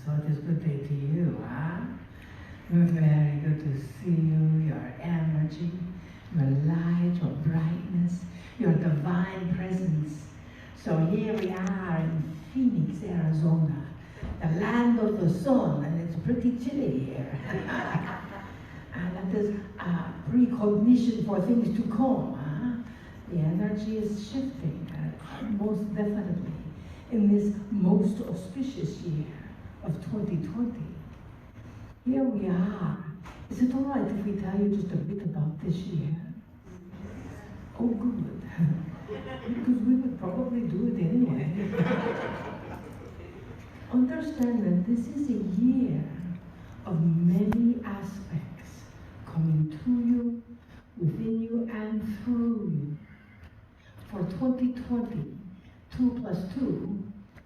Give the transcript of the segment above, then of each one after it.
So it is good day to you, huh? Very good to see you, your energy, your light, your brightness, your divine presence. So here we are in Phoenix, Arizona, the land of the sun, and it's pretty chilly here. And that is a precognition for things to come. Huh? The energy is shifting, most definitely, in this most auspicious year of 2020. Here we are. Is it all right if we tell you just a bit about this year? Oh, good. Because we would probably do it anyway. Understand that this is a year of many aspects coming to you, within you, and through you. For 2020, 2 plus 2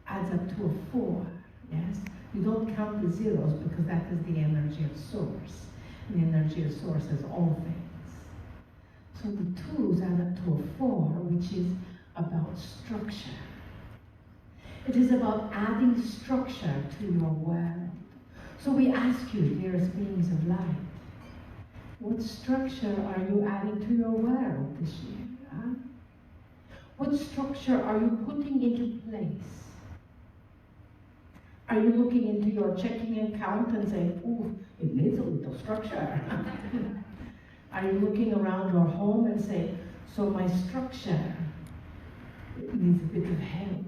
adds up to a 4, yes? You don't count the zeros because that is the energy of source. And the energy of source is all things. So the 2's add up to a 4, which is about structure. It is about adding structure to your world. So we ask you, dearest beings of light, what structure are you adding to your world this year? Huh? What structure are you putting into place? Are you looking into your checking account and saying, ooh, it needs a little structure? Are you looking around your home and saying, so my structure needs a bit of help?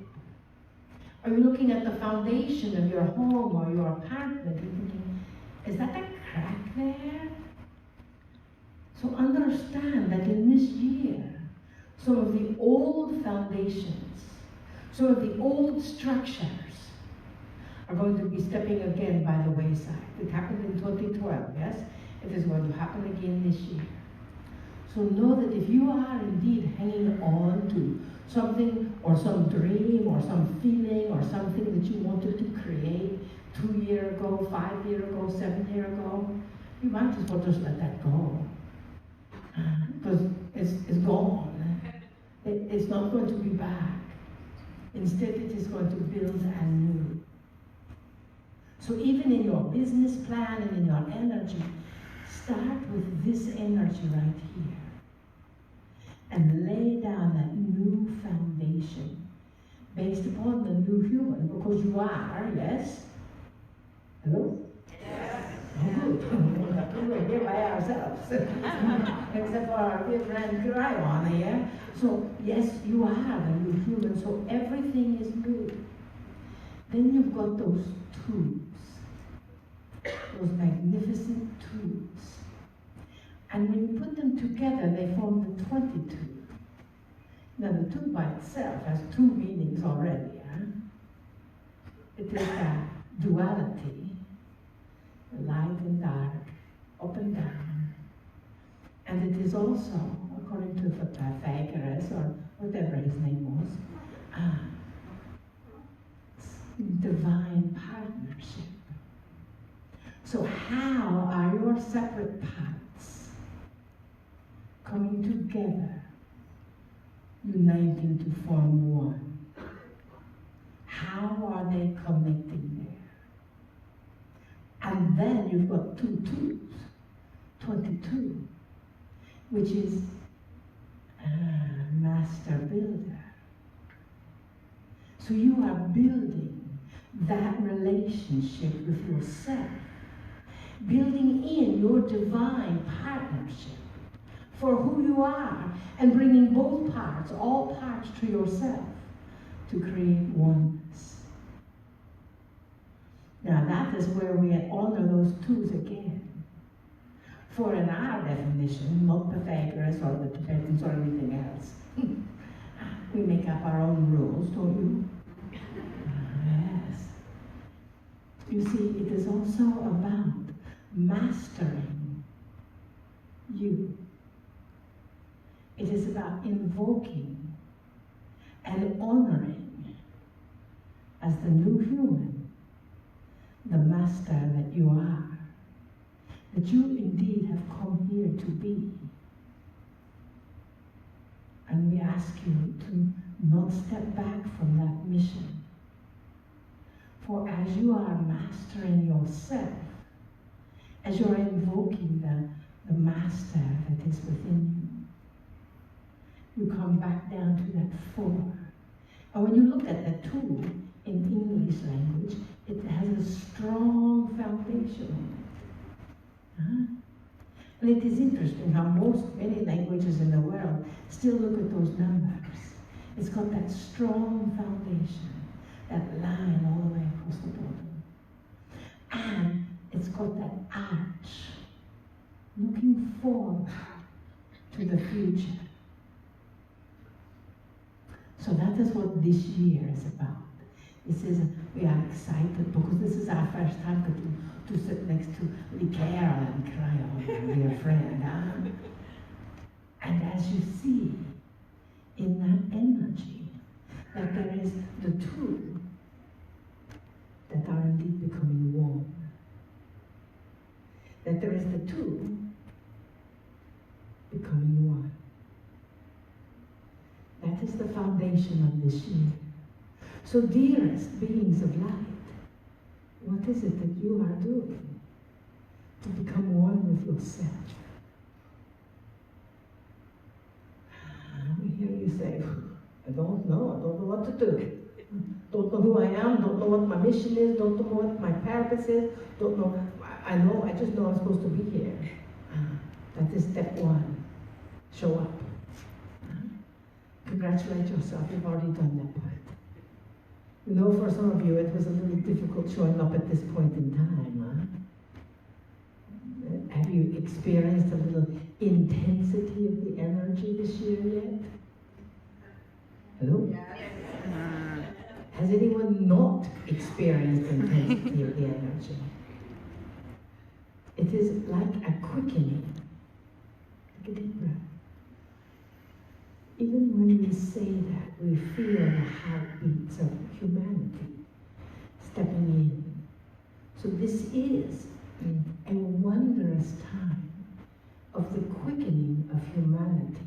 Are you looking at the foundation of your home or your apartment and thinking, is that a crack there? So understand that in this year, some of the old foundations, some of the old structures are going to be stepping again by the wayside. It happened in 2012, yes? It is going to happen again this year. So know that if you are indeed hanging on to something or some dream or some feeling or something that you wanted to create 2 years ago, 5 years ago, 7 years ago, you might as well just let that go. Because it's gone. It's not going to be back. Instead, it is going to build anew. So even in your business plan and in your energy, start with this energy right here. And lay down that new foundation based upon the new human, because you are, yes? Hello? Yes. Oh, good. We're here by ourselves. Except for our dear friend Kryon here. So, yes, you are the new human, so everything is new. Then you've got those tubes, those magnificent tubes. And when you put them together, they form the 22. Now, the 2 by itself has 2 meanings already. Huh? It is that duality, light and dark, up and down. And it is also, according to the Pythagoras, or whatever his name was, divine partnership. So how are your separate parts coming together, uniting to form one? How are they connecting there? And then you've got 2 tubes, 22, which is master builder. So you are building that relationship with yourself, building in your divine partnership for who you are, and bringing both parts, all parts, to yourself to create oneness. Now that is where we honor those 2's again. For in our definition, not Pythagoras or the Tibetans or anything else, we make up our own rules, don't you? Yes. You see, it is also about mastering you. It is about invoking and honoring as the new human, the master that you are, that you indeed have come here to be. And we ask you to not step back from that mission. For as you are mastering yourself, as you are invoking the master that is within you, you come back down to that 4. And when you look at the 2 in English language, it has a strong foundation in it. Huh? And it is interesting how many languages in the world still look at those numbers. It's got that strong foundation, that line all the way across the bottom. And it's got that arch, looking forward to the future. So that is what this year is about. We are excited because this is our first time to sit next to Kryon and Kryon, my dear friend. Huh? And as you see, in that energy, that there is the 2 that are indeed becoming one. That there is the 2 becoming 1. That is the foundation of this year. So dearest beings of light, what is it that you are doing to become one with yourself? We hear you say, I don't know what to do. Don't know who I am, don't know what my mission is, don't know what my purpose is, don't know, I just know I'm supposed to be here. That is step 1. Show up. Congratulate yourself, you've already done that part. You know, for some of you, it was a little difficult showing up at this point in time. Have you experienced a little intensity of the energy this year yet? Hello? Yes. Has anyone not experienced intensity of the energy? It is like a quickening. Take a deep breath. Even when we say that, we feel the heartbeats of humanity stepping in. So this is a wondrous time of the quickening of humanity.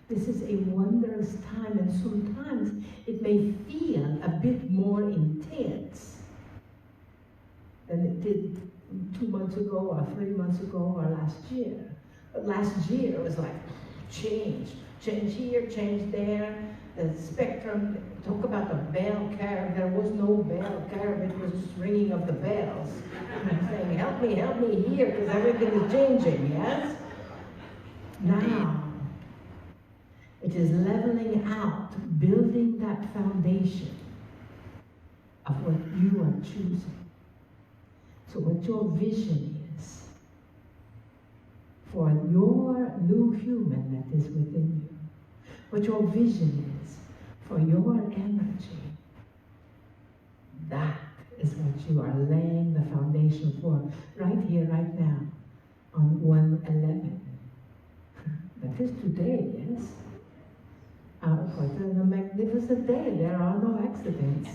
This is a wondrous time, and sometimes it may feel a bit more intense than it did 2 months ago, or 3 months ago, or last year. But last year it was like change here, change there. The spectrum, talk about the bell curve. There was no bell curve, it was just ringing of the bells. Saying, help me here, because everything is changing, yes? Now, it is leveling out, building that foundation of what you are choosing. So what your vision is for your new human that is within you, what your vision is for your energy, that is what you are laying the foundation for right here, right now, on 1/11. That is today, yes? Quite a magnificent day. There are no accidents.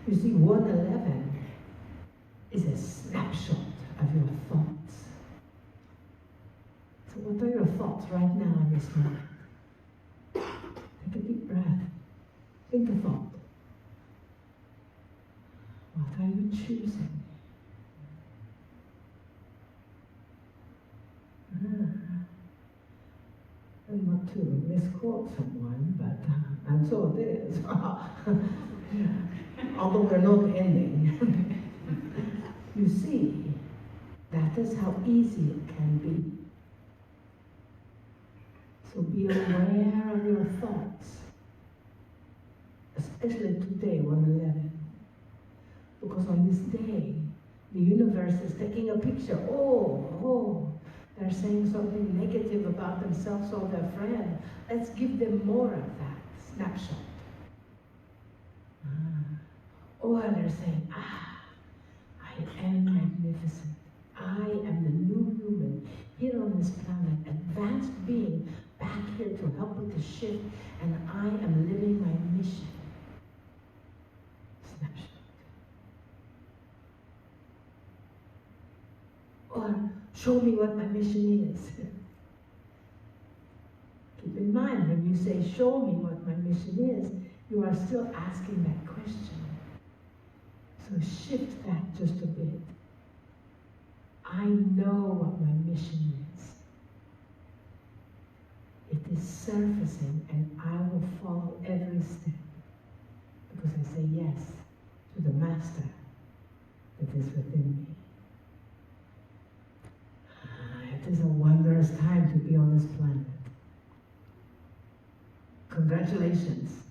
You see, 1/11 is a snapshot of your thoughts. So what are your thoughts right now in this moment? Take a deep breath. Think a thought. What are you choosing? And not to misquote someone, but and so it is. Although we're not ending. You see, that is how easy it can be. So be aware of your thoughts, especially today, 1/11. Because on this day, the universe is taking a picture. Oh, they're saying something negative about themselves or their friend. Let's give them more of that snapshot. Or they're saying, I am magnificent. I am the new human here on this planet, advanced being back here to help with the shift, and I am living my mission. Snapshot. Or show me what my mission is. Keep in mind, when you say show me what my mission is, You are still asking that question. So shift that just a bit. I know what my mission is. It is surfacing, and I will follow every step because I say yes to the Master that is within me. It is a wondrous time to be on this planet. Congratulations.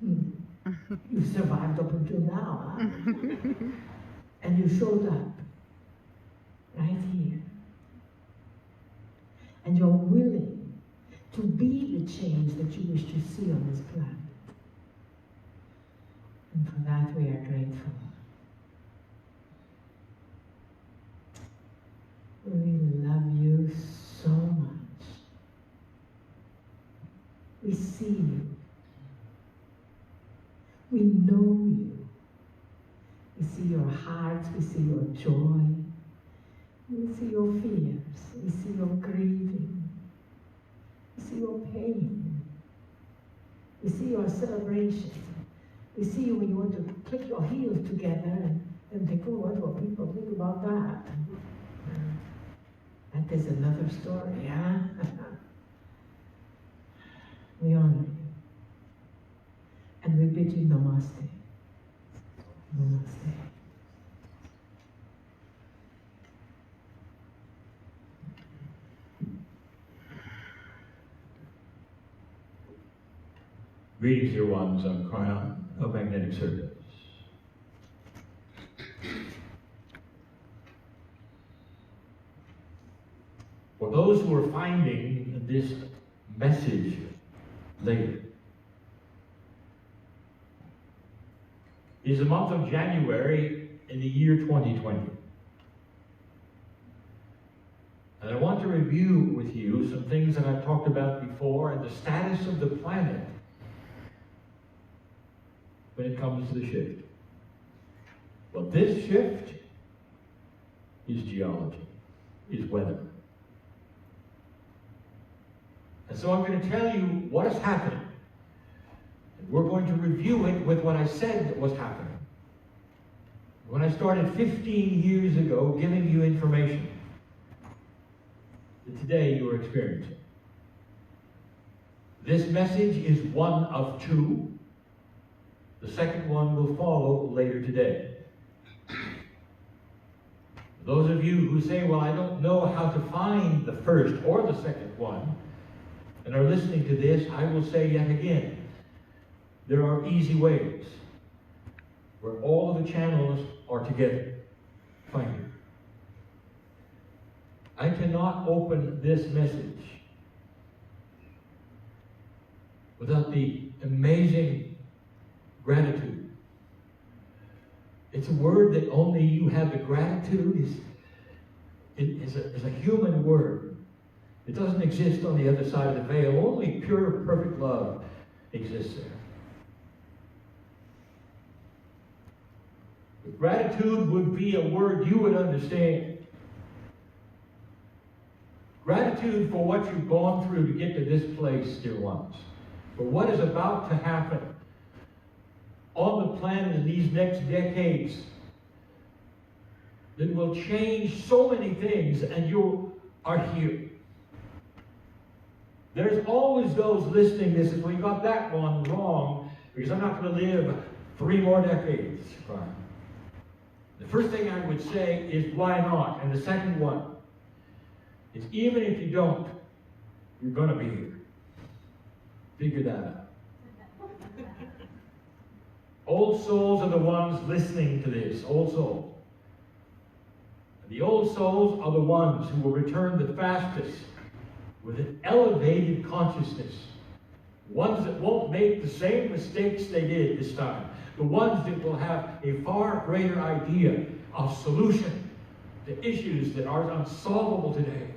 You survived up until now, huh? And you showed up right here. And you're willing to be the change that you wish to see on this planet. And for that we are grateful. We love you so much. We see you. We know you. We see your hearts. We see your joy. We see your fears. We see your grieving. We see your pain. We see your celebration. We see you when you want to click your heels together and think, oh, what will people think about that? That is another story, huh? We honor you. And we bid you namaste. Namaste. Greetings, dear ones. I'm Kryon of Magnetic Circuits. For those who are finding this message later, it is the month of January in the year 2020. And I want to review with you some things that I've talked about before and the status of the planet when it comes to the shift. Well, this shift is geology, is weather. And so I'm going to tell you what is happening. And we're going to review it with what I said was happening. When I started 15 years ago giving you information that today you are experiencing. This message is one of two. The second one will follow later today. Those of you who say, well, I don't know how to find the first or the second one, and are listening to this, I will say yet again, there are easy ways where all of the channels are together. Find it. I cannot open this message without the amazing gratitude. It's a word that only you have. The gratitude is a human word. It doesn't exist on the other side of the veil. Only pure, perfect love exists there. But gratitude would be a word you would understand. Gratitude for what you've gone through to get to this place, dear ones. For what is about to happen on the planet in these next decades that will change so many things, and you are here. There's always those listening to this, well, you got that one wrong, because I'm not going to live 3 more decades. The first thing I would say is, why not? And the second one is, even if you don't, you're going to be here. Figure that out. Old souls are the ones listening to this, old souls. The old souls are the ones who will return the fastest with an elevated consciousness. Ones that won't make the same mistakes they did this time. The ones that will have a far greater idea of solution to issues that are unsolvable today.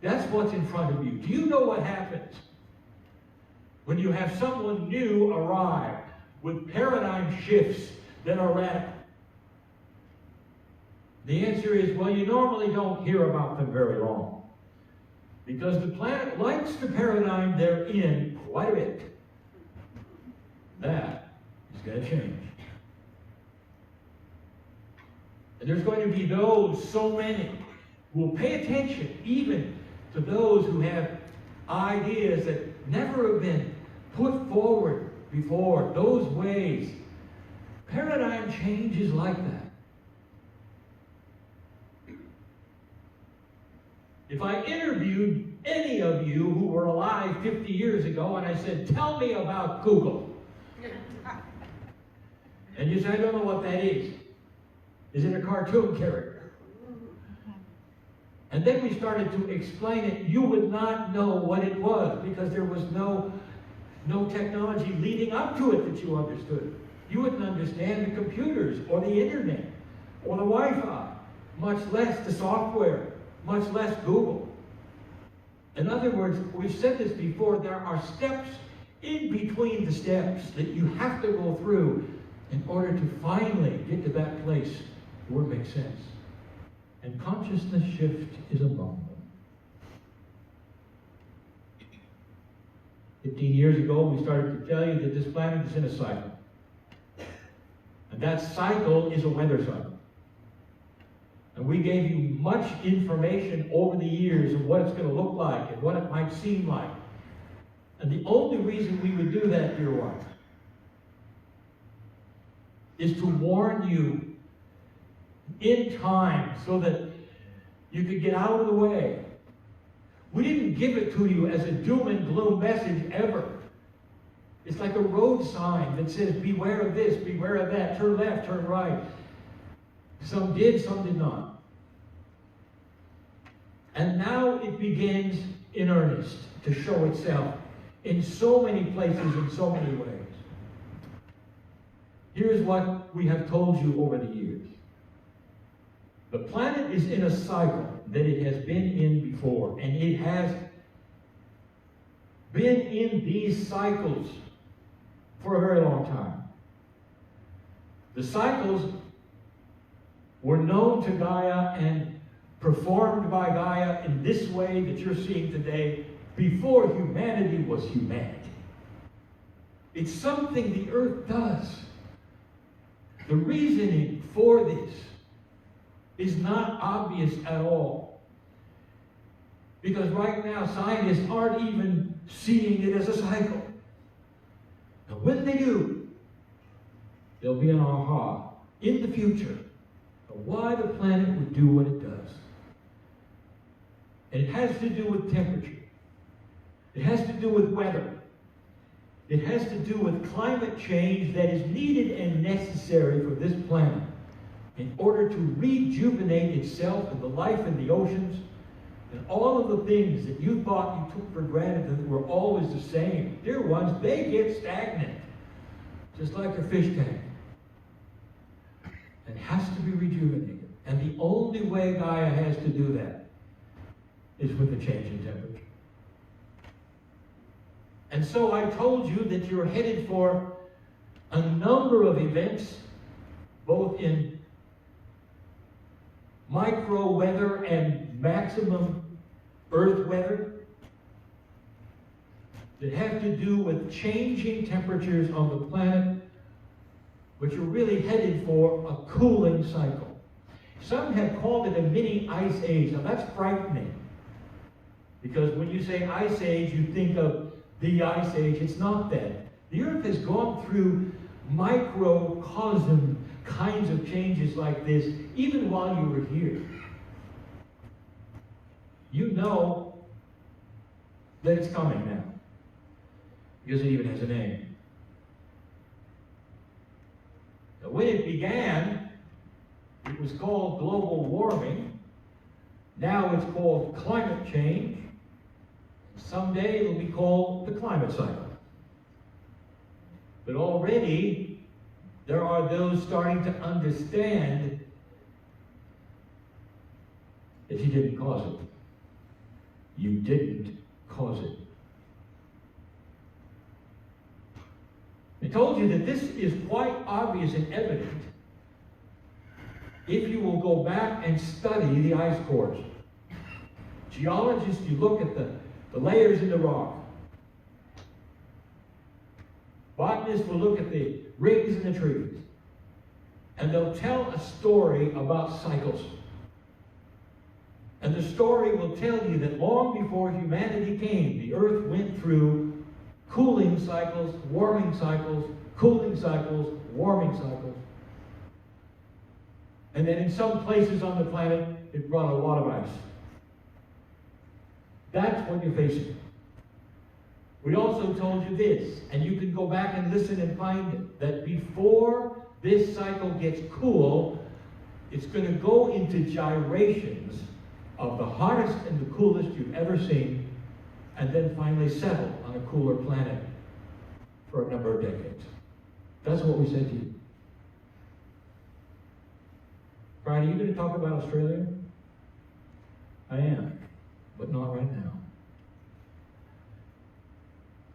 That's what's in front of you. Do you know what happens when you have someone new arrive with paradigm shifts that are radical? The answer is, well, you normally don't hear about them very long. Because the planet likes the paradigm they're in quite a bit. that is going to change. And there's going to be those, so many, who will pay attention even to those who have ideas that never have been put forward before. Those ways. Paradigm change is like that. If I interviewed any of you who were alive 50 years ago and I said, tell me about Google. And you say, I don't know what that is. Is it a cartoon character? And then we started to explain it. You would not know what it was because there was no technology leading up to it that you understood. You wouldn't understand the computers or the internet or the Wi-Fi, much less the software, much less Google. In other words, we've said this before, there are steps in between the steps that you have to go through in order to finally get to that place where it makes sense. And consciousness shift is among them. 15 years ago, we started to tell you that this planet is in a cycle. And that cycle is a weather cycle. And we gave you much information over the years of what it's going to look like and what it might seem like. And the only reason we would do that, dear ones, is to warn you in time so that you could get out of the way. We didn't give it to you as a doom and gloom message ever. It's like a road sign that says, beware of this, beware of that, turn left, turn right. Some did, some did not. And now it begins in earnest to show itself in so many places, in so many ways. Here's what we have told you over the years. The planet is in a cycle that it has been in before, and it has been in these cycles for a very long time. The cycles were known to Gaia and performed by Gaia in this way that you're seeing today before humanity was humanity. It's something the earth does. The reasoning for this is not obvious at all. Because right now, scientists aren't even seeing it as a cycle. And when they do, there'll be an aha in the future of why the planet would do what it does. And it has to do with temperature. It has to do with weather. It has to do with climate change that is needed and necessary for this planet in order to rejuvenate itself and the life in the oceans and all of the things that you thought you took for granted that were always the same. Dear ones, they get stagnant, just like a fish tank. And has to be rejuvenated. And the only way Gaia has to do that is with the change in temperature. And so I told you that you're headed for a number of events, both in micro weather and maximum earth weather, that have to do with changing temperatures on the planet, which are really headed for a cooling cycle. Some have called it a mini ice age. Now that's frightening, because when you say ice age, you think of the ice age. It's not that. The earth has gone through microcosm kinds of changes like this even while you were here. You know that it's coming now, because it even has a name. Now, when it began, it was called global warming. Now it's called climate change. Someday it'll be called the climate cycle. But already there are those starting to understand that you didn't cause it. You didn't cause it. I told you that this is quite obvious and evident if you will go back and study the ice cores. Geologists, you look at the layers in the rock. Botanists will look at the rings in the trees, and they'll tell a story about cycles. And the story will tell you that long before humanity came, the earth went through cooling cycles, warming cycles, cooling cycles, warming cycles. And then in some places on the planet, it brought a lot of ice. That's what you're facing. We also told you this, and you can go back and listen and find it, that before this cycle gets cool, it's going to go into gyrations of the hottest and the coolest you've ever seen, and then finally settle on a cooler planet for a number of decades. That's what we said to you. Brian, are you going to talk about Australia? I am, but not right now.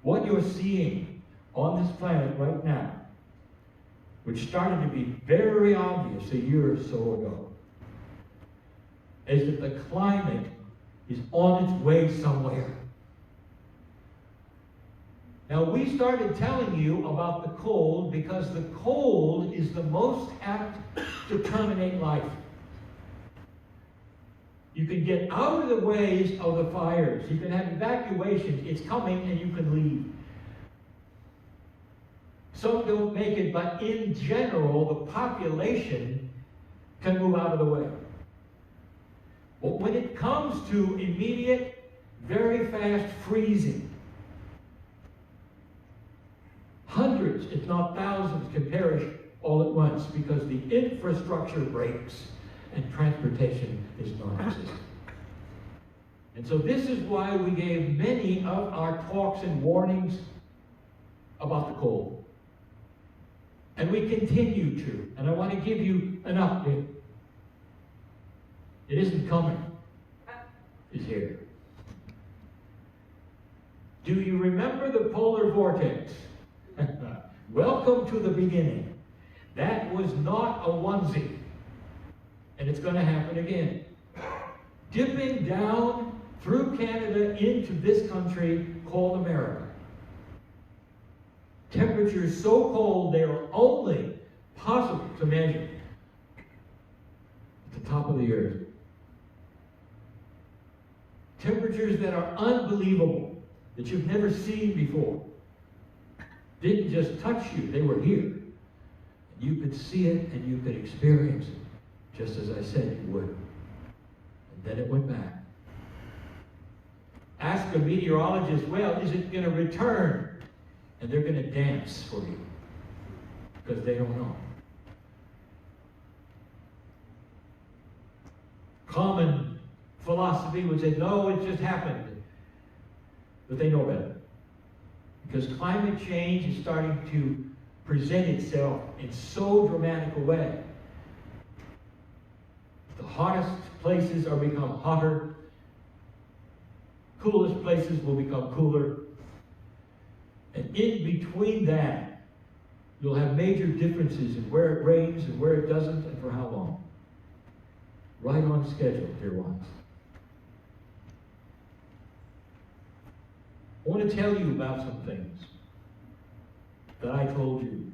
What you're seeing on this planet right now, which started to be very obvious a year or so ago, is that the climate is on its way somewhere. Now, we started telling you about the cold because the cold is the most apt to terminate life. You can get out of the ways of the fires. You can have evacuations. It's coming and you can leave. Some don't make it, but in general, the population can move out of the way. But when it comes to immediate, very fast freezing, hundreds, if not thousands, can perish all at once because the infrastructure breaks and transportation is non-existent. And so this is why we gave many of our talks and warnings about the cold. And we continue to. And I want to give you an update. It isn't coming. It's here. Do you remember the polar vortex? Welcome to the beginning. That was not a onesie. And it's going to happen again. Dipping down through Canada into this country called America. Temperatures so cold they are only possible to measure at the top of the earth. Temperatures that are unbelievable, that you've never seen before. Didn't just touch you, they were here. You could see it and you could experience it. Just as I said you would. And then it went back. Ask a meteorologist, well, is it going to return? And they're going to dance for you. Because they don't know. Common philosophy would say, no, it just happened. But they know better. Because climate change is starting to present itself in so dramatic a way. The hottest places are become hotter. Coolest places will become cooler. And in between that, you'll have major differences in where it rains and where it doesn't and for how long. Right on schedule, dear ones. I want to tell you about some things that I told you.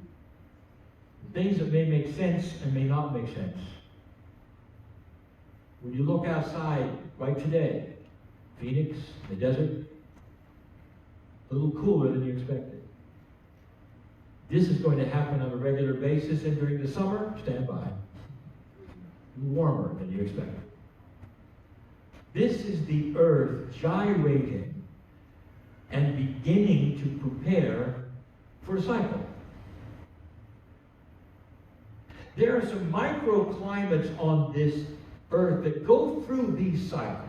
Things that may make sense and may not make sense. When you look outside right today, Phoenix, the desert, a little cooler than you expected. This is going to happen on a regular basis, and during the summer, stand by. Warmer than you expected. This is the earth gyrating and beginning to prepare for a cycle. There are some microclimates on this earth that go through these cycles.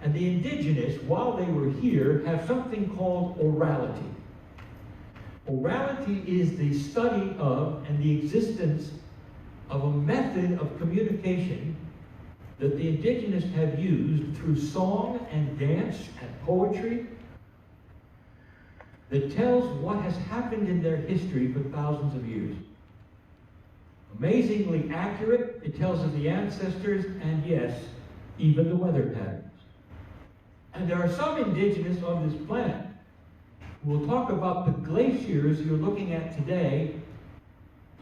And the indigenous, while they were here, have something called orality. Orality is the study of and the existence of a method of communication that the indigenous have used through song and dance and poetry that tells what has happened in their history for thousands of years. Amazingly accurate, it tells of the ancestors and, yes, even the weather patterns. And there are some indigenous on this planet We'll talk about the glaciers you're looking at today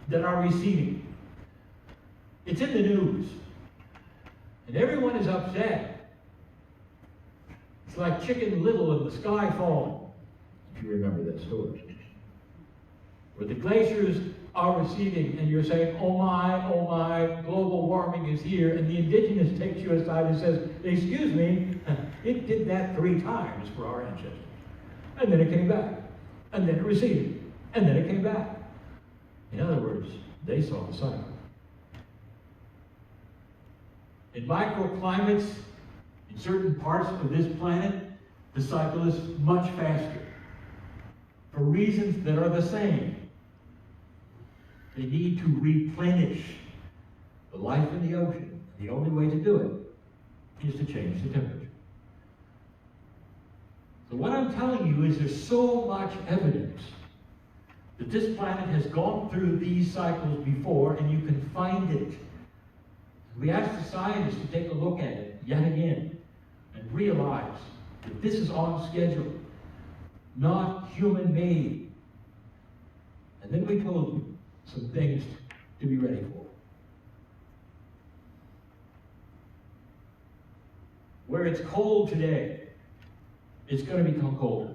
that are receding. It's in the news. And everyone is upset. It's like Chicken Little and the sky falling, if you remember that story. Where the glaciers are receding, and you're saying, oh my, global warming is here, and the indigenous takes you aside and says, excuse me, it did that 3 times for our ancestors. And then it came back, and then it receded, and then it came back. In other words, they saw the cycle. In microclimates, in certain parts of this planet, the cycle is much faster, for reasons that are the same. They need to replenish the life in the ocean. The only way to do it is to change the temperature. So what I'm telling you is there's so much evidence that this planet has gone through these cycles before, and you can find it. We asked the scientists to take a look at it yet again and realize that this is on schedule, not human-made. And then we told you some things to be ready for. Where it's cold today, it's going to become colder.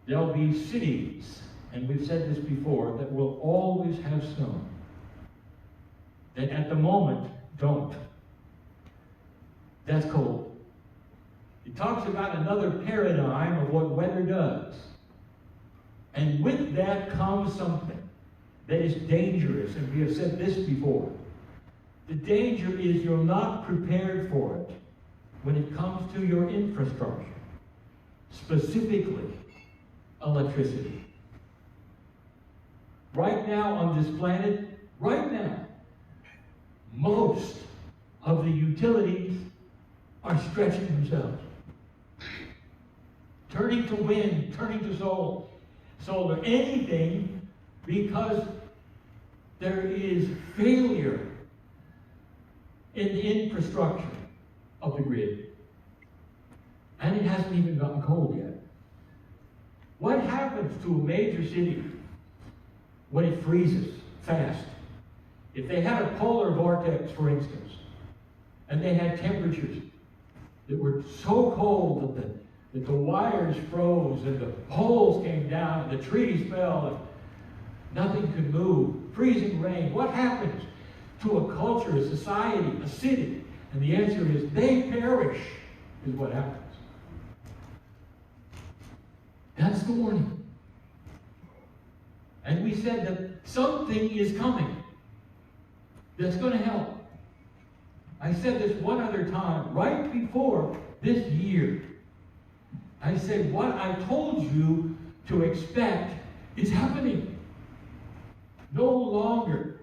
There'll be cities, and we've said this before, that will always have snow, that at the moment don't. That's cold. It talks about another paradigm of what weather does. And with that comes something that is dangerous, and we have said this before. The danger is you're not prepared for it when it comes to your infrastructure, specifically electricity. Right now on this planet, right now, most of the utilities are stretching themselves. Turning to wind, turning to solar, anything, because there is failure in the infrastructure of the grid. And it hasn't even gotten cold yet. What happens to a major city when it freezes fast? If they had a polar vortex, for instance, and they had temperatures that were so cold that the wires froze and the poles came down and the trees fell and nothing could move, freezing rain, what happens to a culture, a society, a city? And the answer is they perish, is what happens. That's the warning. And we said that something is coming that's going to help. I said this one other time, right before this year. I said, what I told you to expect is happening. No longer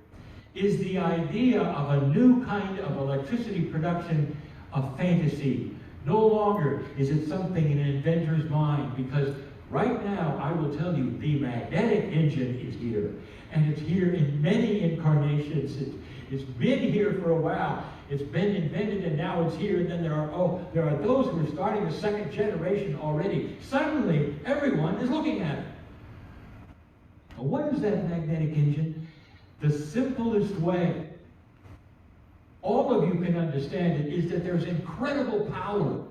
is the idea of a new kind of electricity production a fantasy. No longer is it something in an inventor's mind, because right now, I will tell you, the magnetic engine is here. And it's here in many incarnations. It's been here for a while. It's been invented, and now it's here. And then there are those who are starting the 2nd generation already. Suddenly, everyone is looking at it. Now, what is that magnetic engine? The simplest way all of you can understand it is that there's incredible power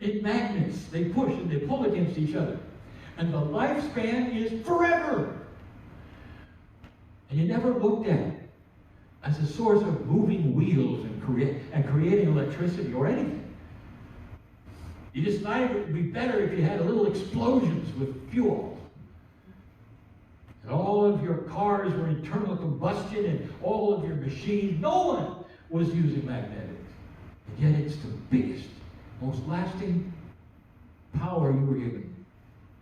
in magnets. They push and they pull against each other. And the lifespan is forever. And you never looked at it as a source of moving wheels and creating electricity or anything. You decided it would be better if you had little explosions with fuel. And all of your cars were internal combustion, and all of your machines, no one was using magnetics. And yet it's the biggest, most lasting power you were given.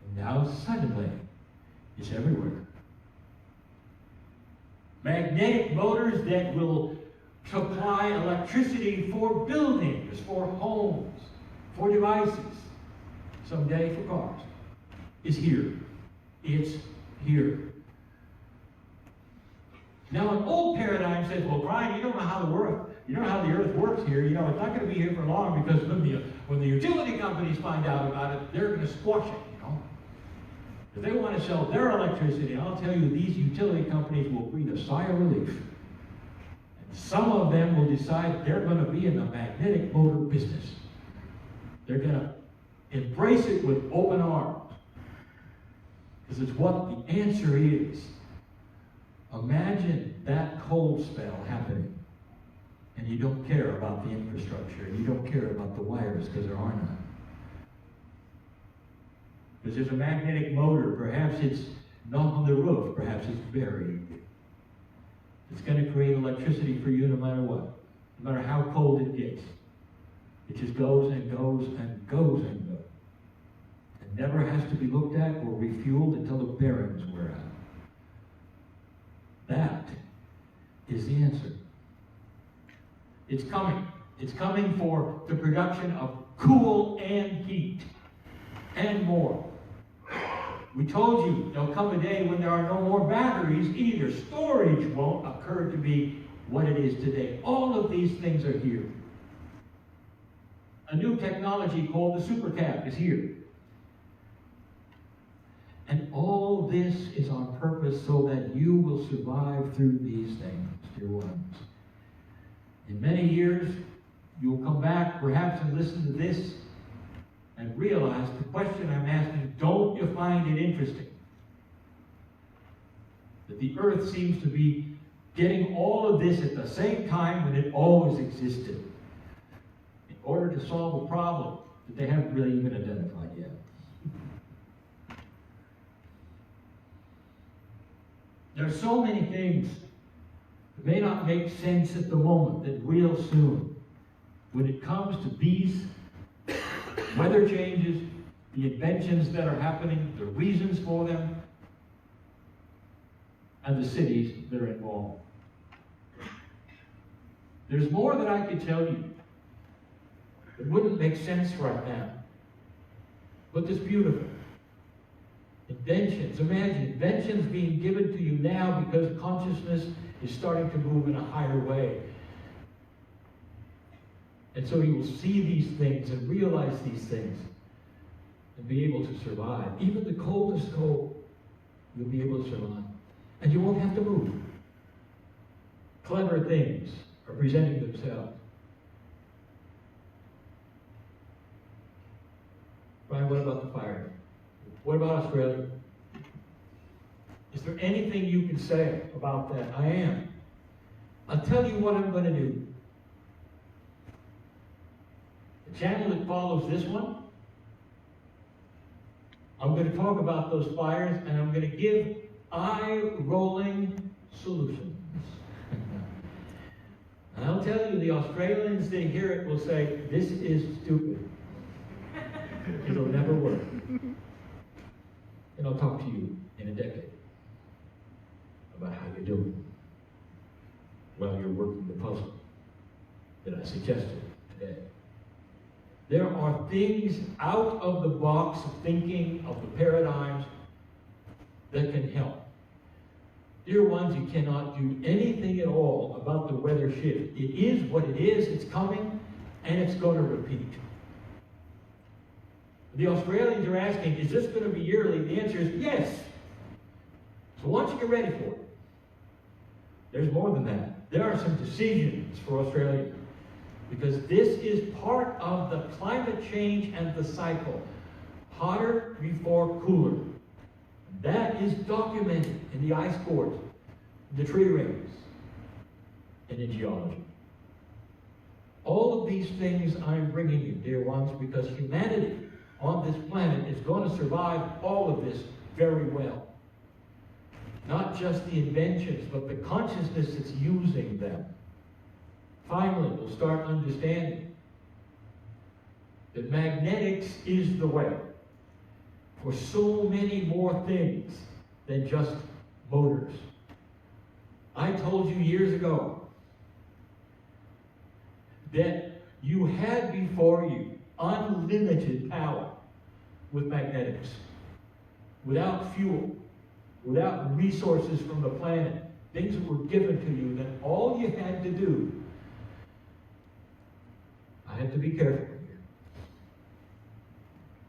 And now suddenly, it's everywhere. Magnetic motors that will supply electricity for buildings, for homes, for devices, someday for cars, is here. It's here. Now, an old paradigm says, well, Brian, you don't know how the earth works here. You know, it's not going to be here for long, because when the utility companies find out about it, they're going to squash it, you know. If they want to sell their electricity, I'll tell you, these utility companies will breathe a sigh of relief. And some of them will decide they're going to be in the magnetic motor business. They're going to embrace it with open arms. Because it's what the answer is. Imagine that cold spell happening, and you don't care about the infrastructure, and you don't care about the wires because there are none. Because there's a magnetic motor, perhaps it's not on the roof, perhaps it's buried. It's going to create electricity for you no matter what, no matter how cold it gets. It just goes and goes and goes and goes. It never has to be looked at or refueled until the bearings wear out. That is the answer. It's coming. It's coming for the production of cool and heat and more. We told you there'll come a day when there are no more batteries either. Storage won't occur to be what it is today. All of these things are here. A new technology called the supercap is here. And all this is on purpose so that you will survive through these things, dear ones. In many years, you'll come back perhaps and listen to this and realize the question I'm asking, don't you find it interesting? That the earth seems to be getting all of this at the same time when it always existed, in order to solve a problem that they haven't really even identified yet. There are so many things that may not make sense at the moment that will soon. When it comes to these weather changes, the inventions that are happening, the reasons for them, and the cities that are involved. There's more that I could tell you that wouldn't make sense right now. But it's beautiful. Inventions. Imagine inventions being given to you now because consciousness is starting to move in a higher way. And so you will see these things and realize these things and be able to survive. Even the coldest cold, you'll be able to survive. And you won't have to move. Clever things are presenting themselves. Brian, what about the fire? What about Australia? Is there anything you can say about that? I am. I'll tell you what I'm going to do. The channel that follows this one, I'm going to talk about those fires, and I'm going to give eye-rolling solutions. And I'll tell you, the Australians that hear it will say, this is stupid. It'll never work. And I'll talk to you in a decade about how you're doing while you're working the puzzle that I suggested today. There are things out of the box of thinking, of the paradigms, that can help. Dear ones, you cannot do anything at all about the weather shift. It is what it is, it's coming, and it's going to repeat. The Australians are asking, is this going to be yearly? The answer is yes. So why don't you get ready for it? There's more than that. There are some decisions for Australia. Because this is part of the climate change and the cycle. Hotter before cooler. That is documented in the ice cores, the tree rings, and in geology. All of these things I'm bringing you, dear ones, because humanity on this planet is going to survive all of this very well. Not just the inventions, but the consciousness that's using them. Finally, we'll start understanding that magnetics is the way for so many more things than just motors. I told you years ago that you had before you unlimited power with magnetics, without fuel, without resources from the planet, things that were given to you, that all you had to do, I have to be careful here.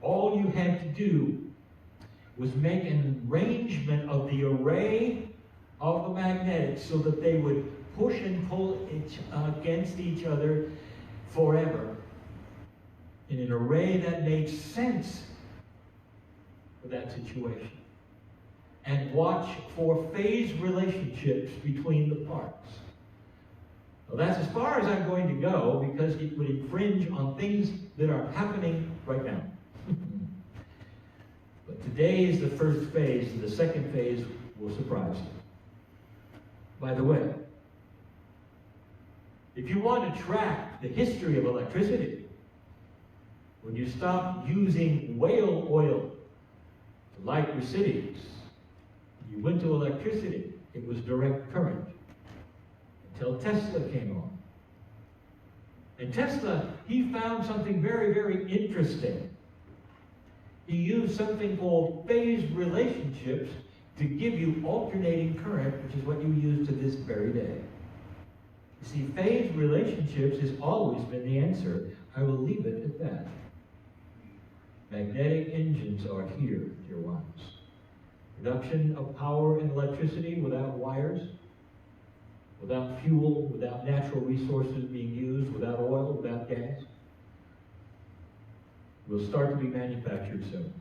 All you had to do was make an arrangement of the array of the magnetics so that they would push and pull against each other forever in an array that made sense for that situation. And watch for phase relationships between the parts. Well, that's as far as I'm going to go because it would infringe on things that are happening right now. But today is the first phase, and the second phase will surprise you. By the way, if you want to track the history of electricity, when you stop using whale oil to light your cities, you went to electricity, it was direct current. Until Tesla came on. And Tesla, he found something very, very interesting. He used something called phase relationships to give you alternating current, which is what you use to this very day. You see, phase relationships has always been the answer. I will leave it at that. Magnetic engines are here, dear ones. Production of power and electricity without wires, without fuel, without natural resources being used, without oil, without gas, will start to be manufactured soon.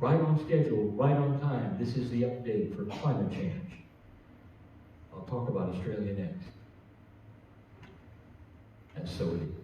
Right on schedule, right on time. This is the update for climate change. I'll talk about Australia next. And so it is.